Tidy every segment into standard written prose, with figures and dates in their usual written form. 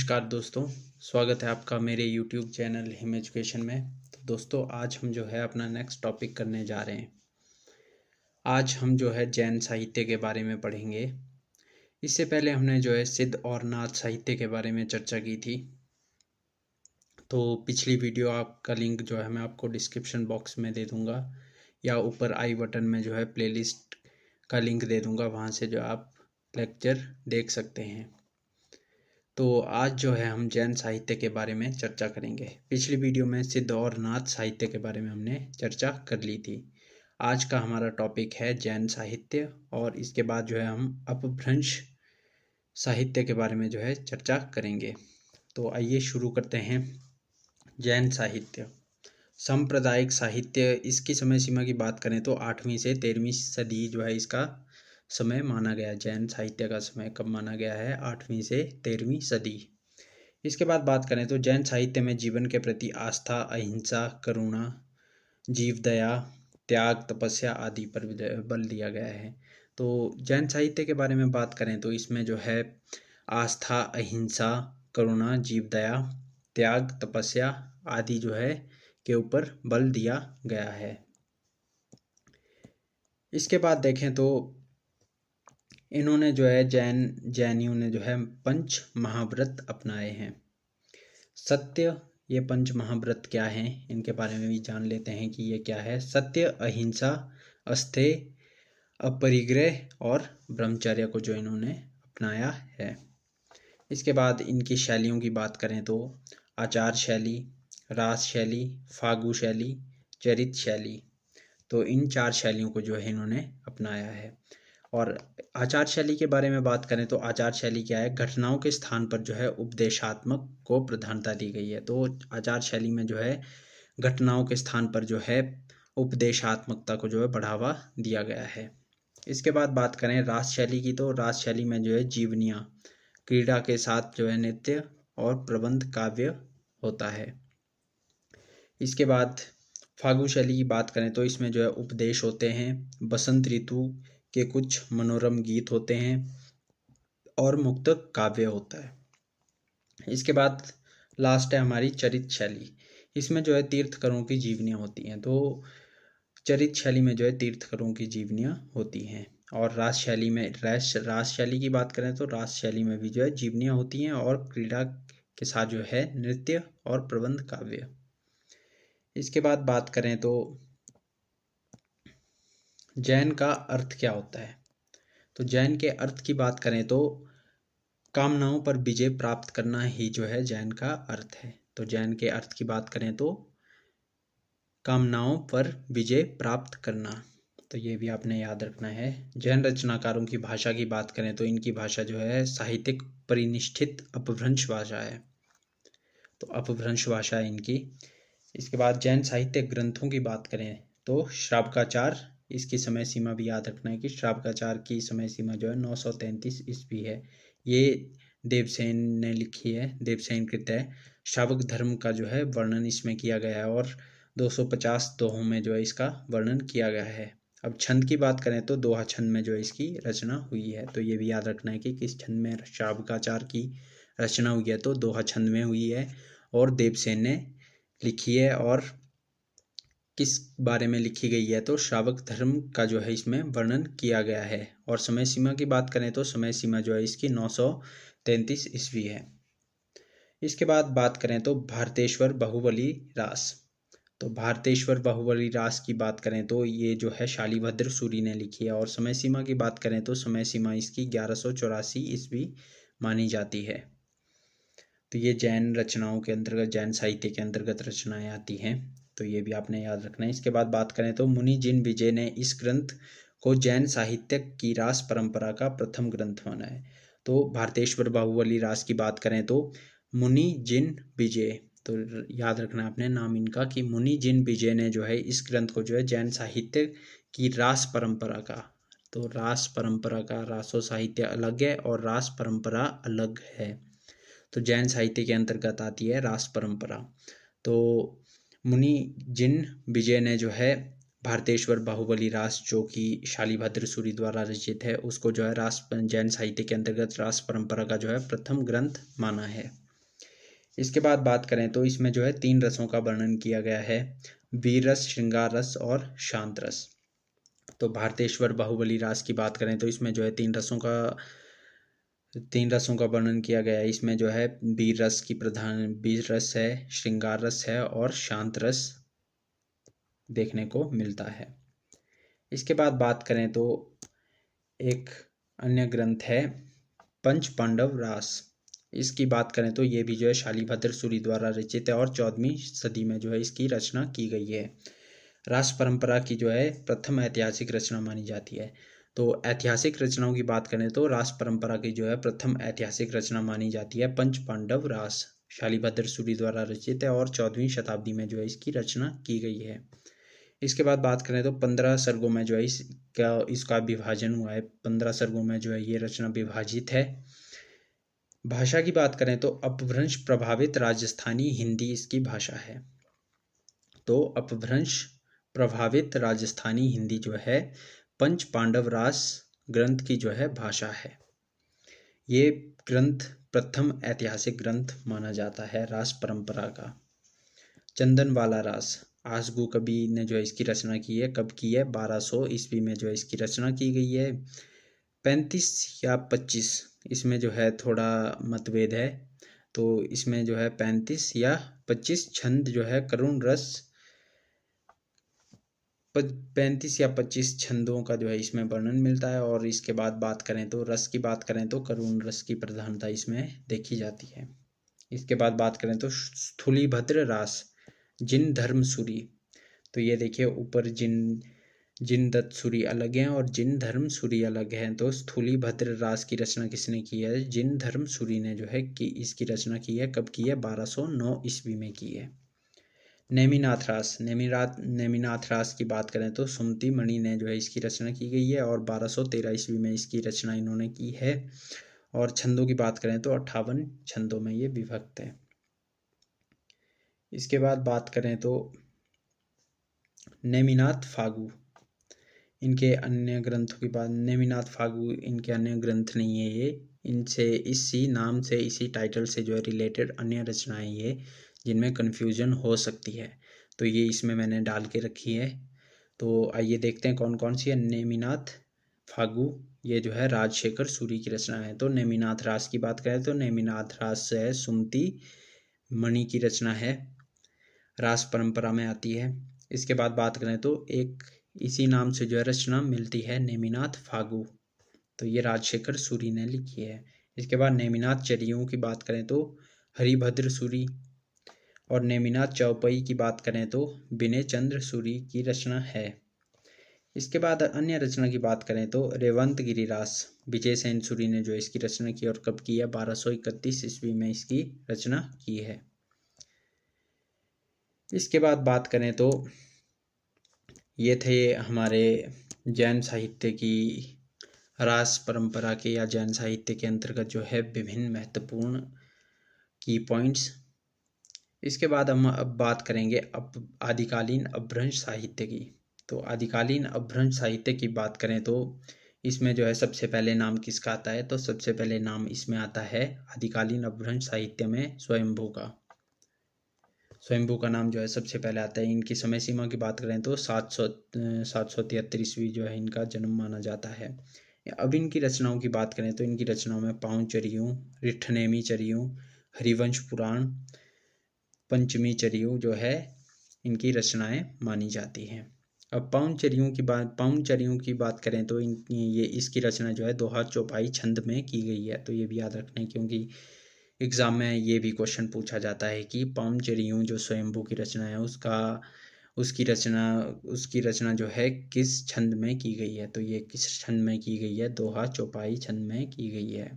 नमस्कार दोस्तों, स्वागत है आपका मेरे YouTube चैनल हिम एजुकेशन में। तो दोस्तों आज हम जो है अपना नेक्स्ट टॉपिक करने जा रहे हैं। आज हम जो है जैन साहित्य के बारे में पढ़ेंगे। इससे पहले हमने जो है सिद्ध और नाथ साहित्य के बारे में चर्चा की थी। तो पिछली वीडियो आपका लिंक जो है मैं आपको डिस्क्रिप्शन बॉक्स में दे दूँगा या ऊपर आई बटन में जो है प्लेलिस्ट का लिंक दे दूँगा, वहाँ से जो आप लेक्चर देख सकते हैं। तो आज जो है हम जैन साहित्य के बारे में चर्चा करेंगे। पिछली वीडियो में सिद्ध और नाथ साहित्य के बारे में हमने चर्चा कर ली थी। आज का हमारा टॉपिक है जैन साहित्य और इसके बाद जो है हम अपभ्रंश साहित्य के बारे में जो है चर्चा करेंगे। तो आइए शुरू करते हैं। जैन साहित्य सांप्रदायिक साहित्य, इसकी समय सीमा की बात करें तो 8वीं से 13वीं सदी जो है इसका समय माना गया। जैन साहित्य का समय कब माना गया है? 8वीं से 13वीं सदी। इसके बाद बात करें तो जैन साहित्य में जीवन के प्रति आस्था, अहिंसा, करुणा, जीव दया, त्याग, तपस्या आदि पर बल दिया गया है। तो जैन साहित्य के बारे में बात करें तो इसमें जो है आस्था, अहिंसा, करुणा, जीव दया, त्याग, तपस्या आदि जो है के ऊपर बल दिया गया है। इसके बाद देखें तो इन्होंने जो है जैनियों ने जो है पंच महाव्रत अपनाए हैं। सत्य, ये पंच महाव्रत क्या हैं इनके बारे में भी जान लेते हैं कि ये क्या है। सत्य, अहिंसा, अस्थेय, अपरिग्रह और ब्रह्मचर्य को जो इन्होंने अपनाया है। इसके बाद इनकी शैलियों की बात करें तो आचार शैली, रास शैली, फागु शैली, चरित शैली, तो इन 4 शैलियों को जो है इन्होंने अपनाया है। और आचार शैली के बारे में बात करें तो आचार शैली क्या है? घटनाओं के स्थान पर जो है उपदेशात्मक को प्रधानता दी गई है। तो आचार शैली में जो है घटनाओं के स्थान पर जो है उपदेशात्मकता को जो है बढ़ावा दिया गया है। इसके बाद बात करें रास शैली की, तो रास शैली में जो है जीवनियाँ, क्रीड़ा के साथ जो है नृत्य और प्रबंध काव्य होता है। इसके बाद फागु शैली की बात करें तो इसमें जो है उपदेश होते हैं, बसंत ऋतु के कुछ मनोरम गीत होते हैं और मुक्त काव्य होता है। इसके बाद लास्ट है हमारी चरित शैली। इसमें जो है तीर्थकरों की जीवनियाँ होती हैं। तो चरित शैली में जो है तीर्थकरों की जीवनियाँ होती हैं। और रास शैली में रास शैली की बात करें तो रास शैली में भी जो है जीवनियाँ होती हैं और क्रीड़ा के साथ जो है नृत्य और प्रबंध काव्य। इसके बाद बात करें तो जैन का अर्थ क्या होता है? तो जैन के अर्थ की बात करें तो कामनाओं पर विजय प्राप्त करना ही जो है जैन का अर्थ है। तो जैन के अर्थ की बात करें तो कामनाओं पर विजय प्राप्त करना, तो ये भी आपने याद रखना है। जैन रचनाकारों की भाषा की बात करें तो इनकी भाषा जो है साहित्यिक परिनिष्ठित अपभ्रंश भाषा है। तो अपभ्रंश भाषा है इनकी। इसके बाद जैन साहित्य ग्रंथों की बात करें तो श्रावकाचार, इसकी समय सीमा भी याद रखना है कि श्रावकाचार की समय सीमा जो है 933 ईस्वी है। ये देवसेन ने लिखी है, देवसेन कृत है। श्रावक धर्म का जो है वर्णन इसमें किया गया है और 250 दोहों में जो है इसका वर्णन किया गया है। अब छंद की बात करें तो दोहा छंद में जो है इसकी रचना हुई है। तो ये भी याद रखना है कि किस छंद में श्रावकाचार की रचना हुई है। तो दोहा छंद में हुई है और देवसेन ने लिखी है। और किस बारे में लिखी गई है? तो श्रावक धर्म का जो है इसमें वर्णन किया गया है। और समय सीमा की बात करें तो समय सीमा जो है इसकी 933 ईस्वी है। इसके बाद बात करें तो भारतेश्वर बाहुबली रास। तो भारतेश्वर बाहुबली रास की बात करें तो ये जो है शालिभद्र सूरी ने लिखी है। और समय सीमा की बात करें तो समय सीमा इसकी 1184 ईस्वी मानी जाती है। तो ये जैन रचनाओं के अंतर्गत, जैन साहित्य के अंतर्गत रचनाएं आती हैं। तो ये भी आपने याद रखना है। इसके बाद बात करें तो मुनि जिन विजय ने इस ग्रंथ को जैन साहित्य की रास परंपरा का प्रथम ग्रंथ माना है। तो भारतेश्वर बाहुबली रास की बात करें तो मुनि जिन विजय, तो याद रखना है आपने नाम इनका कि मुनि जिन विजय ने जो है इस ग्रंथ को जो है जैन साहित्य की रास परंपरा का, तो रास परंपरा का, रासो साहित्य अलग है और रास परंपरा अलग है। तो जैन साहित्य के अंतर्गत आती है रास परंपरा। तो मुनि जिन विजय ने जो है भारतेश्वर बाहुबली रास, जो कि शालिभद्र सूरी द्वारा रचित है, उसको जो है रास जैन साहित्य के अंतर्गत रास परंपरा का जो है प्रथम ग्रंथ माना है। इसके बाद बात करें तो इसमें जो है 3 रसों का वर्णन किया गया है, वीर रस, श्रृंगार रस और शांत रस। तो भारतेश्वर बाहुबली रास की बात करें तो इसमें जो है 3 रसों का वर्णन किया गया है। इसमें जो है वीर रस है, श्रृंगार रस है और शांत रस देखने को मिलता है। इसके बाद बात करें तो एक अन्य ग्रंथ है पंच पांडव रास। इसकी बात करें तो ये भी जो है शालिभद्र सूरी द्वारा रचित है और 14वीं सदी में जो है इसकी रचना की गई है। रास परंपरा की जो है प्रथम ऐतिहासिक रचना मानी जाती है। तो ऐतिहासिक रचनाओं की बात करें तो रास परंपरा की जो है प्रथम ऐतिहासिक रचना मानी जाती है पंच पांडव रास, शालिभद्र सूरी द्वारा रचित है और 14वीं शताब्दी में जो है इसकी रचना की गई है। इसके बाद बात करें तो 15 सर्गों में जो है इसका विभाजन हुआ है। 15 सर्गों में जो है ये रचना विभाजित है। भाषा की बात करें तो अपभ्रंश प्रभावित राजस्थानी हिंदी इसकी भाषा है। तो अपभ्रंश प्रभावित राजस्थानी हिंदी जो है पंच पांडव रास ग्रंथ की जो है भाषा है। ये ग्रंथ प्रथम ऐतिहासिक ग्रंथ माना जाता है रास परंपरा का। चंदनवाला रास, आसगू कवि ने जो है इसकी रचना की है। कब की है? 1200 ईस्वी में जो है इसकी रचना की गई है। 35 या 25, इसमें जो है थोड़ा मतभेद है। तो इसमें जो है 35 या 25 छंद जो है करुण रस, 35 या 25 छंदों का जो है इसमें वर्णन मिलता है। और इसके बाद बात करें तो रस की बात करें तो करुण रस की प्रधानता इसमें देखी जाती है। इसके बाद बात करें तो स्थूलीभद्र रास, जिन धर्म सूरी। तो ये देखिए ऊपर जिन दत्त सूरी अलग हैं और जिन धर्म सूरी अलग हैं। तो स्थूलीभद्र रास की रचना किसने की है? जिन धर्म सूरी ने जो है कि इसकी रचना की है। कब की है? 1209 ईस्वी में की है। नेमिनाथ रास, नेमिनाथ रास की बात करें तो सुमति मणि ने जो है इसकी रचना की गई है और 1213 ईस्वी में इसकी रचना इन्होंने की है। और छंदों की बात करें तो 58 छंदों में ये विभक्त है। इसके बाद बात करें तो नेमिनाथ फागु, इनके अन्य ग्रंथों की बात, नेमिनाथ फागु इनके अन्य ग्रंथ नहीं है। ये इनसे इसी नाम से, इसी टाइटल से जो है रिलेटेड अन्य रचनाएं ये जिनमें कन्फ्यूजन हो सकती है। तो ये इसमें मैंने डाल के रखी है। तो आइए देखते हैं कौन कौन सी है। नेमिनाथ फागु ये जो है राजशेखर सूरी की रचना है। तो नेमिनाथ रास की बात करें तो नेमिनाथ रास है सुमति मणि की रचना है, रास परंपरा में आती है। इसके बाद बात करें तो एक इसी नाम से जो है रचना मिलती है नेमिनाथ फागु, तो ये राजशेखर सूरी ने लिखी है। इसके बाद नेमिनाथ चरियों की बात करें तो हरिभद्र सूरी, और नेमिनाथ चौपई की बात करें तो विनय चंद्र सूरी की रचना है। इसके बाद अन्य रचना की बात करें तो रेवंत गिरिरास, विजय सेन सूरी ने जो इसकी रचना की और कब की है? 1231 ईस्वी में इसकी रचना की है। इसके बाद बात करें तो ये थे हमारे जैन साहित्य की रास परंपरा के या जैन साहित्य के अंतर्गत जो है विभिन्न महत्वपूर्ण की पॉइंट्स। इसके बाद हम अब बात करेंगे आदिकालीन अपभ्रंश साहित्य की। तो आदिकालीन अपभ्रंश साहित्य की बात करें तो इसमें जो है सबसे पहले नाम किसका आता है? तो सबसे पहले नाम इसमें आता है आदिकालीन अपभ्रंश साहित्य में स्वयंभू का। स्वयंभू का नाम जो है सबसे पहले आता है। इनकी समय सीमा की बात करें तो 773 ईस्वी जो है इनका जन्म माना जाता है। अब इनकी रचनाओं की बात करें तो इनकी रचनाओं में पांचचरियों, रिठनेमी चरियों, हरिवंश पुराण, पंचमी चरियों जो है इनकी रचनाएं मानी जाती हैं। अब पाउनचरियों की बात करें तो ये इसकी रचना जो है दोहा चौपाई छंद में की गई है। तो ये भी याद रखना है क्योंकि एग्जाम में ये भी क्वेश्चन पूछा जाता है कि पाउनचरियों जो स्वयंभू की रचना है उसकी रचना जो है किस छंद में की गई है? तो ये किस छंद में की गई है? दोहा चौपाई छंद में की गई है।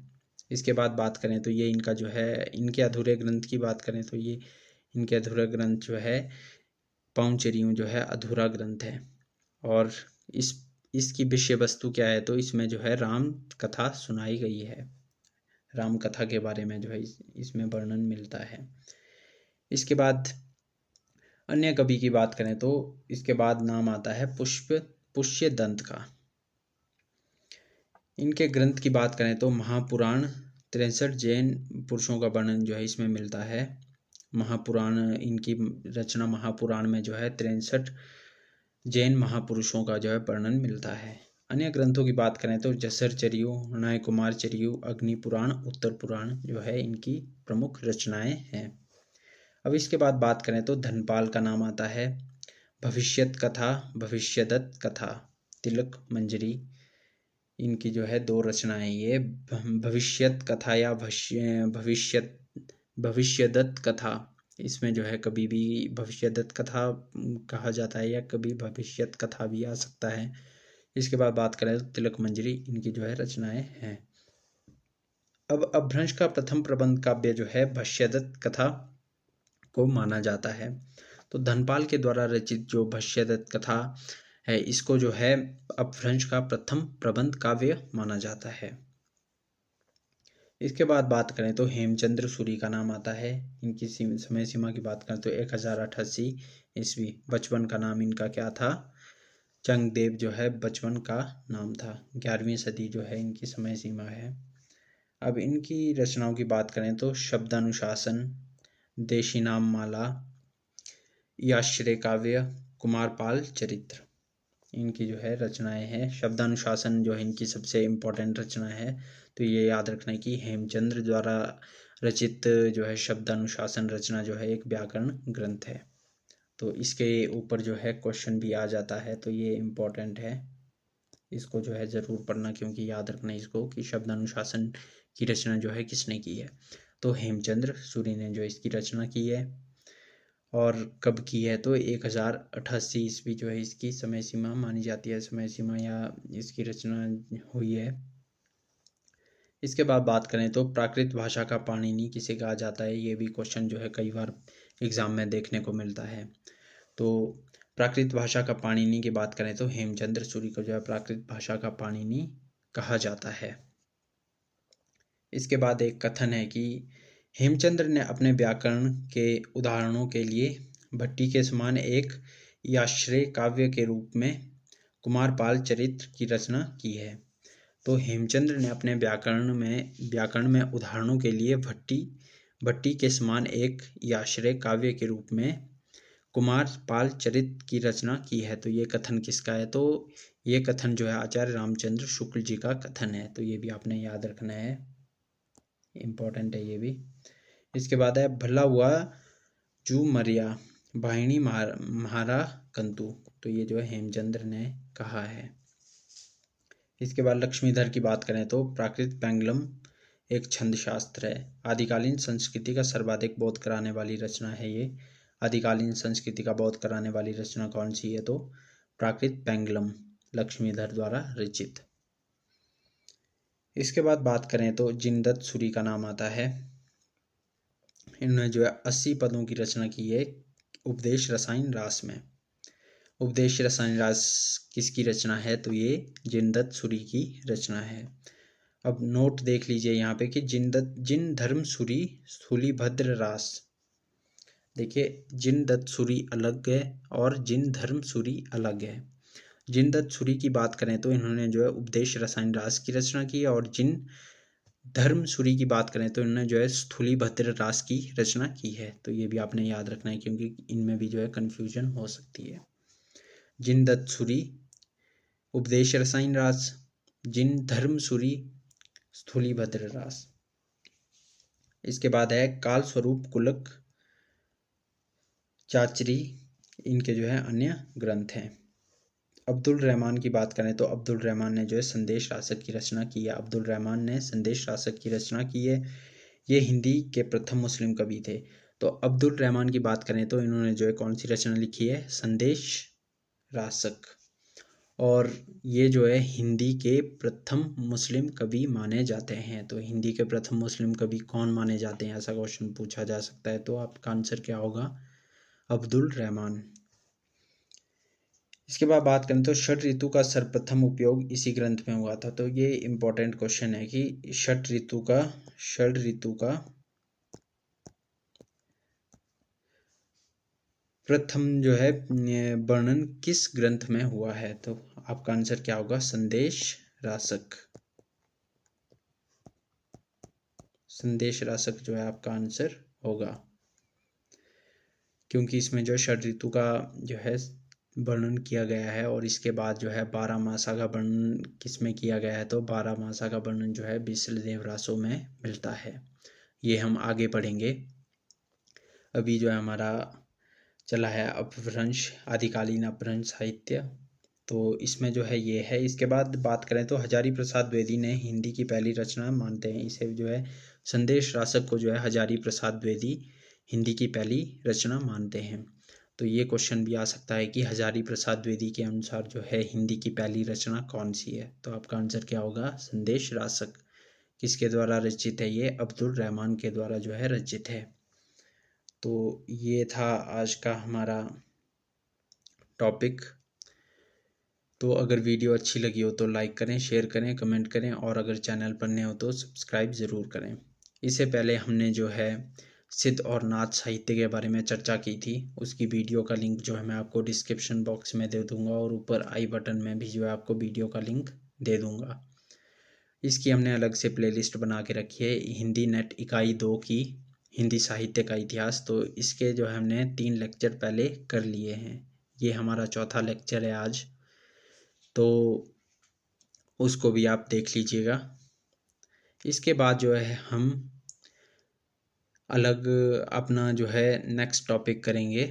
इसके बाद बात करें तो ये इनका जो है इनके अधूरे ग्रंथ की बात करें तो ये इनके अधूरा ग्रंथ जो है पाउनचरियों जो है अधूरा ग्रंथ है। और इसकी विषय वस्तु क्या है? तो इसमें जो है राम कथा सुनाई गई है। राम कथा के बारे में जो है इसमें वर्णन मिलता है। इसके बाद अन्य कवि की बात करें तो इसके बाद नाम आता है पुष्यदंत का। इनके ग्रंथ की बात करें तो महापुराण 63 जैन पुरुषों का वर्णन जो है इसमें मिलता है। महापुराण, इनकी रचना महापुराण में जो है 63 जैन महापुरुषों का जो है वर्णन मिलता है। अन्य ग्रंथों की बात करें तो जसर चरियु, न्याय कुमार चरियु, अग्नि पुराण, उत्तर पुराण जो है इनकी प्रमुख रचनाएं हैं। अब इसके बाद बात करें तो धनपाल का नाम आता है। भविष्यत कथा, भविष्यदत्त कथा, तिलक मंजरी, इनकी जो है 2 रचनाएं। ये भविष्यत कथा या भविष्यदत्त कथा, इसमें जो है कभी भी भविष्यदत्त कथा कहा जाता है या कभी भविष्यत कथा भी आ सकता है। इसके बाद बात करें तो तिलक मंजरी, इनकी जो है रचनाएं हैं। अब अपभ्रंश का प्रथम प्रबंध काव्य जो है भविष्यदत्त कथा को माना जाता है। तो धनपाल के द्वारा रचित जो भविष्यदत्त कथा है, इसको जो है अपभ्रंश का प्रथम प्रबंध काव्य माना जाता है। इसके बाद बात करें तो हेमचंद्र सूरी का नाम आता है। इनकी समय सीमा की बात करें तो 1088 ईस्वी। बचपन का नाम इनका क्या था? चंगदेव जो है बचपन का नाम था। 11वीं सदी जो है इनकी समय सीमा है। अब इनकी रचनाओं की बात करें तो शब्दानुशासन, देशी नाम माला, याश्रय काव्य, कुमारपाल चरित्र, इनकी जो है रचनाएं हैं। शब्दानुशासन जो है इनकी सबसे इम्पोर्टेंट रचना है, तो ये याद रखना है कि हेमचंद्र द्वारा रचित जो है शब्दानुशासन रचना जो है एक व्याकरण ग्रंथ है। तो इसके ऊपर जो है क्वेश्चन भी आ जाता है, तो ये इम्पोर्टेंट है, इसको जो है ज़रूर पढ़ना, क्योंकि याद रखना है इसको कि शब्दानुशासन की रचना जो है किसने की है। तो हेमचंद्र सूरी ने जो इसकी रचना की है। और कब की है? तो 1088 ईस्वी जो है इसकी समय सीमा मानी जाती है, समय सीमा या इसकी रचना हुई है। इसके बाद बात करें तो प्राकृत भाषा का पाणिनि किसे कहा जाता है? ये भी क्वेश्चन जो है कई बार एग्जाम में देखने को मिलता है। तो प्राकृत भाषा का पाणिनि की बात करें तो हेमचंद्र सूरी को जो है प्राकृत भाषा का पाणिनि कहा जाता है। इसके बाद एक कथन है कि हेमचंद्र ने अपने व्याकरण के उदाहरणों के लिए भट्टी के समान एक याश्रय काव्य के रूप में कुमारपाल चरित्र की रचना की है। तो हेमचंद्र ने अपने व्याकरण में उदाहरणों के लिए भट्टी के समान एक याश्रय काव्य के रूप में कुमारपाल चरित्र की रचना की है। तो ये कथन किसका है? तो ये कथन जो है आचार्य रामचंद्र शुक्ल जी का कथन है। तो ये भी आपने याद रखना है, इम्पोर्टेंट है ये भी। इसके बाद है भला हुआ जू मरिया भाइणी महारा कंतु, तो ये जो है हेमचंद्र ने कहा है। इसके बाद लक्ष्मीधर की बात करें तो प्राकृत पैंगलम एक छंद शास्त्र है। आदिकालीन संस्कृति का सर्वाधिक बोध कराने वाली रचना है ये। आदिकालीन संस्कृति का बोध कराने वाली रचना कौन सी है? तो प्राकृत पैंगलम, लक्ष्मीधर द्वारा रचित। इसके बाद बात करें तो जिनदत्त सूरी का नाम आता है। इन्होंने जो है 80 पदों की रचना की है उपदेश रसायन रास में। उपदेश रसायन रास किसकी रचना है? तो ये जिनदत्त सूरी की रचना है। अब नोट देख लीजिए यहाँ पे कि जिन धर्म सूरी स्थूलीभद्र रास। देखिए जिनदत्त सूरी अलग है और जिन धर्म सूरी अलग है। जिनदत्त सूरी की बात करें तो इन्होंने जो है उपदेश रसायन रास की रचना की है, और जिन धर्म सूरी की बात करें तो इन्होंने जो है स्थूलीभद्र रास की रचना की है। तो ये भी आपने याद रखना है, क्योंकि इनमें भी जो है कन्फ्यूजन हो सकती है। जिनदत्त सूरी उपदेश रसायन रास, जिन धर्म सूरी स्थूलीभद्र रास। इसके बाद है काल स्वरूप कुलक चाचरी, इनके जो है अन्य ग्रंथ हैं। अब्दुल रहमान की बात करें तो अब्दुल रहमान ने जो है संदेश रासक की रचना की है। अब्दुल रहमान ने संदेश रासक की रचना की है। ये हिंदी के प्रथम मुस्लिम कवि थे। तो अब्दुल रहमान की बात करें तो इन्होंने जो है कौन सी रचना लिखी है? संदेश रासक। और ये जो है हिंदी के प्रथम मुस्लिम कवि माने जाते हैं। तो हिंदी के प्रथम मुस्लिम कवि कौन माने जाते हैं, ऐसा क्वेश्चन पूछा जा सकता है। तो आपका आंसर क्या होगा? अब्दुल रहमान। इसके बाद बात करें तो षट ऋतु का सर्वप्रथम उपयोग इसी ग्रंथ में हुआ था। तो ये इम्पोर्टेंट क्वेश्चन है कि षट ऋतु का प्रथम जो है वर्णन किस ग्रंथ में हुआ है? तो आपका आंसर क्या होगा? संदेश रासक। संदेश रासक जो है आपका आंसर होगा। क्योंकि इसमें जो षड ऋतु का जो है वर्णन किया गया है, और इसके बाद जो है 12 मासा का वर्णन किसमें किया गया है, तो 12 मासा का वर्णन जो है बीसलदेव रासों में मिलता है। ये हम आगे पढ़ेंगे। अभी जो है हमारा चला है अपभ्रंश, आदिकालीन अपभ्रंश साहित्य, तो इसमें जो है ये है। इसके बाद बात करें तो हजारी प्रसाद द्विवेदी ने हिंदी की पहली रचना मानते हैं इसे, जो है संदेश रासक को जो है हजारी प्रसाद द्विवेदी हिंदी की पहली रचना मानते हैं। तो ये क्वेश्चन भी आ सकता है कि हजारी प्रसाद द्विवेदी के अनुसार जो है हिंदी की पहली रचना कौन सी है, तो आपका आंसर क्या होगा, संदेश रासक। किसके द्वारा रचित है ये, अब्दुल रहमान के द्वारा जो है रचित है। तो ये था आज का हमारा टॉपिक। तो अगर वीडियो अच्छी लगी हो तो लाइक करें, शेयर करें, कमेंट करें, और अगर चैनल पर नए हो तो सब्सक्राइब ज़रूर करें। इससे पहले हमने जो है सिद्ध और नाथ साहित्य के बारे में चर्चा की थी, उसकी वीडियो का लिंक जो है मैं आपको डिस्क्रिप्शन बॉक्स में दे दूंगा, और ऊपर आई बटन में भी जो है आपको वीडियो का लिंक दे दूंगा। इसकी हमने अलग से प्लेलिस्ट बना के रखी है, हिंदी नेट इकाई 2 की हिंदी साहित्य का इतिहास। तो इसके जो है हमने 3 लेक्चर पहले कर लिए हैं, ये हमारा चौथा लेक्चर है आज, तो उसको भी आप देख लीजिएगा। इसके बाद जो है हम अलग अपना जो है नेक्स्ट टॉपिक करेंगे।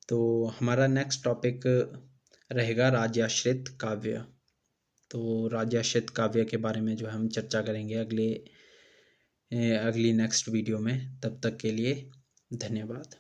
तो हमारा नेक्स्ट टॉपिक रहेगा राज्याश्रित काव्य। तो राज्याश्रित काव्य के बारे में जो हम चर्चा करेंगे अगली नेक्स्ट वीडियो में। तब तक के लिए धन्यवाद।